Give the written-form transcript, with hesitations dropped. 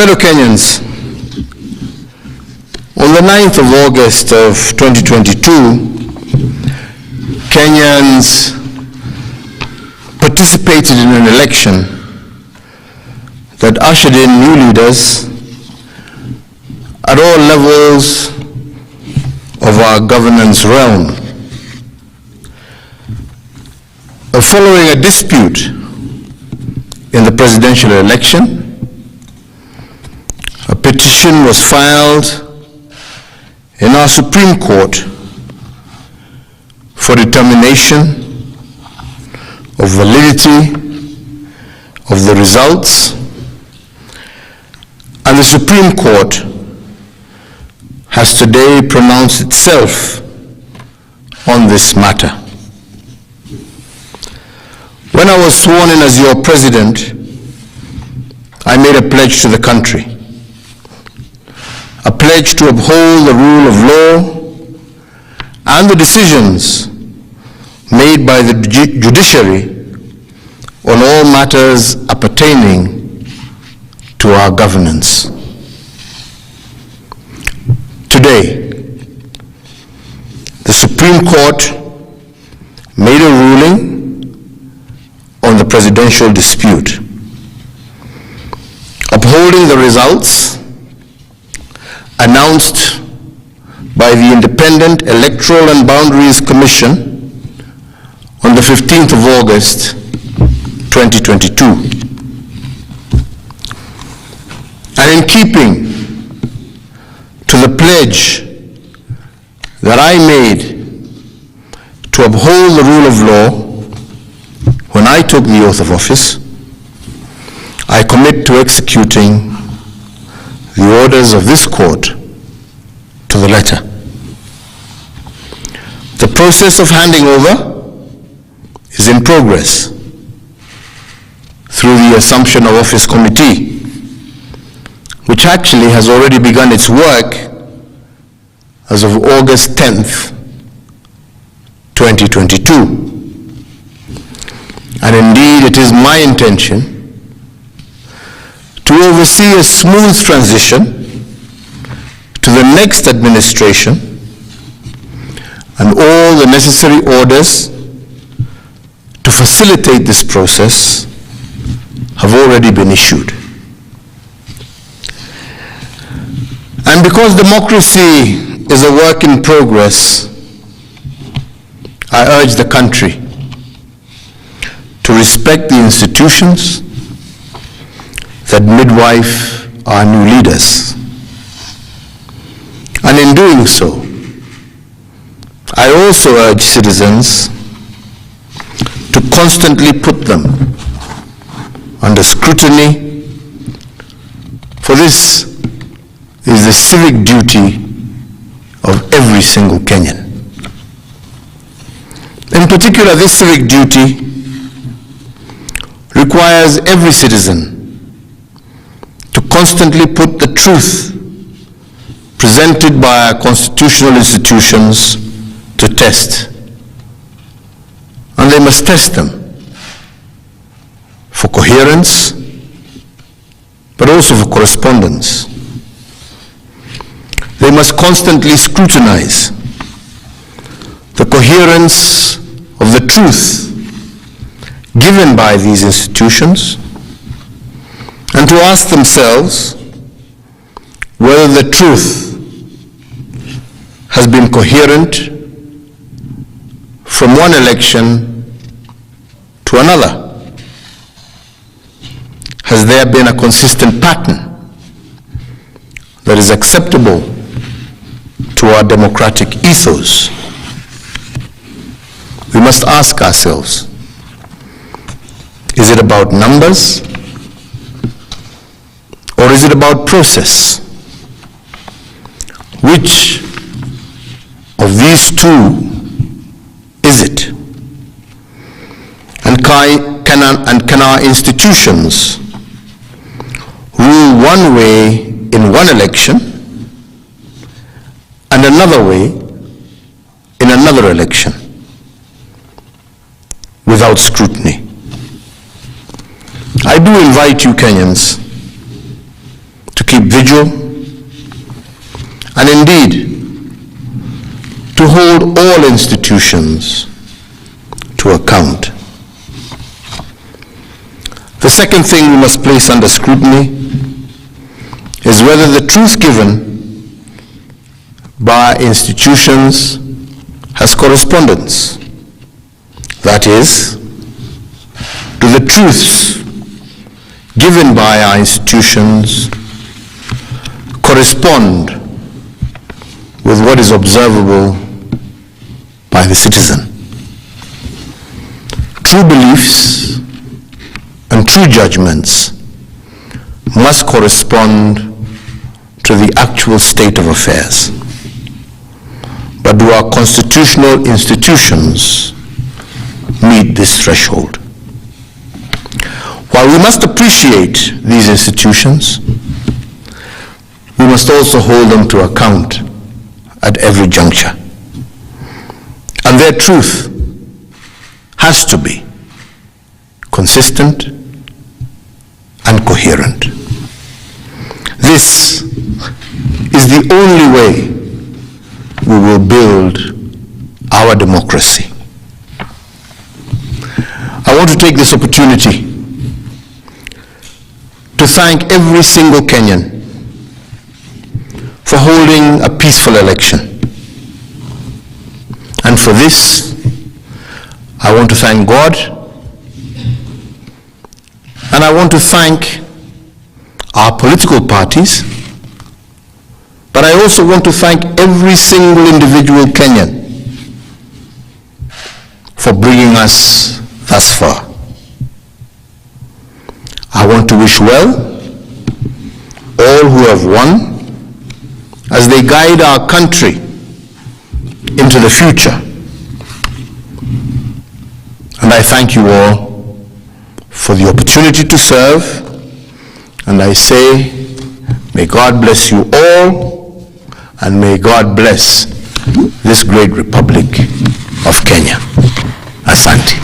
Fellow Kenyans, on the 9th of August of 2022, Kenyans participated in an election that ushered in new leaders at all levels of our governance realm. Following a dispute in the presidential election, a petition was filed in our Supreme Court for determination of validity of the results, and the Supreme Court has today pronounced itself on this matter. When I was sworn in as your president, I made a pledge to the country, a pledge to uphold the rule of law and the decisions made by the judiciary on all matters appertaining to our governance. Today, the Supreme Court made a ruling on the presidential dispute, upholding the results announced by the Independent Electoral and Boundaries Commission on the 15th of August, 2022. And in keeping to the pledge that I made to uphold the rule of law when I took the oath of office, I commit to executing the orders of this court to the letter. The process of handing over is in progress through the Assumption of Office Committee, which actually has already begun its work as of August 10th, 2022. And indeed, it is my intention to oversee a smooth transition to the next administration, and all the necessary orders to facilitate this process have already been issued. And because democracy is a work in progress, I urge the country to respect the institutions that midwife our new leaders. And in doing so, I also urge citizens to constantly put them under scrutiny, for this is the civic duty of every single Kenyan. In particular, this civic duty requires every citizen to constantly put the truth presented by our constitutional institutions to test. And they must test them for coherence, but also for correspondence. They must constantly scrutinize the coherence of the truth given by these institutions, and to ask themselves whether the truth has been coherent from one election to another. Has there been a consistent pattern that is acceptable to our democratic ethos? We must ask ourselves, is it about numbers, or is it about process? Which of these two is it? And can our institutions rule one way in one election and another way in another election without scrutiny? I do invite you Kenyans keep vigil, and indeed to hold all institutions to account. The second thing we must place under scrutiny is whether the truth given by institutions has correspondence. That is, do the truths given by our institutions correspond with what is observable by the citizen? True beliefs and true judgments must correspond to the actual state of affairs. But do our constitutional institutions meet this threshold? While we must appreciate these institutions, we must also hold them to account at every juncture. And their truth has to be consistent and coherent. This is the only way we will build our democracy. I want to take this opportunity to thank every single Kenyan for holding a peaceful election. And for this, I want to thank God, and I want to thank our political parties, but I also want to thank every single individual Kenyan for bringing us thus far. I want to wish well all who have won as they guide our country into the future. And I thank you all for the opportunity to serve, and I say, may God bless you all, and may God bless this great Republic of Kenya. Asante.